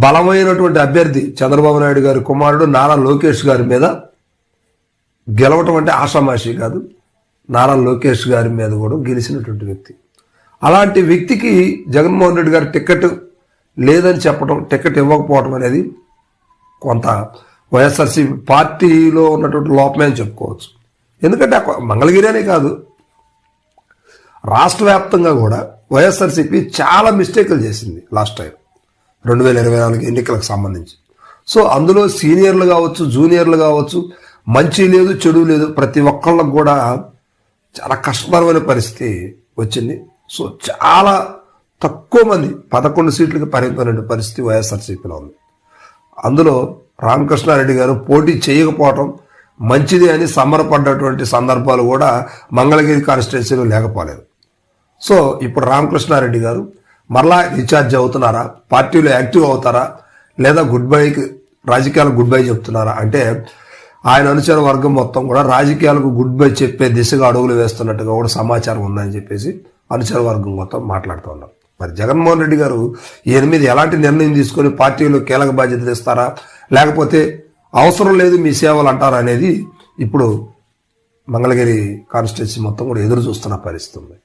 బలమైనటువంటి అభ్యర్థి చంద్రబాబు నాయుడు గారి కుమారుడు నారా లోకేష్ గారి మీద గెలవటం అంటే ఆషామాషి కాదు. నారా లోకేష్ గారి మీద కూడా గెలిచినటువంటి వ్యక్తి. అలాంటి వ్యక్తికి జగన్మోహన్ రెడ్డి గారి టికెట్ లేదని చెప్పడం, టికెట్ ఇవ్వకపోవడం అనేది కొంత వైఎస్ఆర్సీపీ పార్టీలో ఉన్నటువంటి లోపమే అని చెప్పుకోవచ్చు. ఎందుకంటే మంగళగిరి అనే కాదు, రాష్ట్ర వ్యాప్తంగా కూడా వైఎస్ఆర్సీపీ చాలా మిస్టేక్లు చేసింది లాస్ట్ టైం 2024 ఎన్నికలకు సంబంధించి. సో అందులో సీనియర్లు కావచ్చు, జూనియర్లు కావచ్చు, మంచి లేదు చెడు లేదు, ప్రతి ఒక్కళ్ళకు కూడా చాలా కష్టతరమైన పరిస్థితి వచ్చింది. సో చాలా తక్కువ మంది 11 సీట్లకు పరిమితమైన పరిస్థితి వైఎస్ఆర్సీపీలో ఉంది. అందులో రామకృష్ణారెడ్డి గారు పోటీ చేయకపోవటం మంచిది అని సంబరపడ్డటువంటి సందర్భాలు కూడా మంగళగిరి కాన్స్టిట్యున్సీలో లేకపోలేదు. సో ఇప్పుడు రామకృష్ణారెడ్డి గారు మరలా రీఛార్జ్ అవుతున్నారా, పార్టీలో యాక్టివ్ అవుతారా, లేదా గుడ్ బైకి రాజకీయాలకు గుడ్ బై చెప్తున్నారా అంటే ఆయన అనుచర వర్గం మొత్తం కూడా రాజకీయాలకు గుడ్ బై చెప్పే దిశగా అడుగులు వేస్తున్నట్టుగా కూడా సమాచారం ఉందని చెప్పేసి అనుచర వర్గం మొత్తం మాట్లాడుతూ ఉన్నారు. మరి జగన్మోహన్ రెడ్డి గారు ఈయన మీద ఎలాంటి నిర్ణయం తీసుకొని పార్టీలో కీలక బాధ్యతలు ఇస్తారా, లేకపోతే అవసరం లేదు మీ సేవలు అంటారా అనేది ఇప్పుడు మంగళగిరి కాన్స్టిట్యున్సీ మొత్తం కూడా ఎదురు చూస్తున్న పరిస్థితి ఉంది.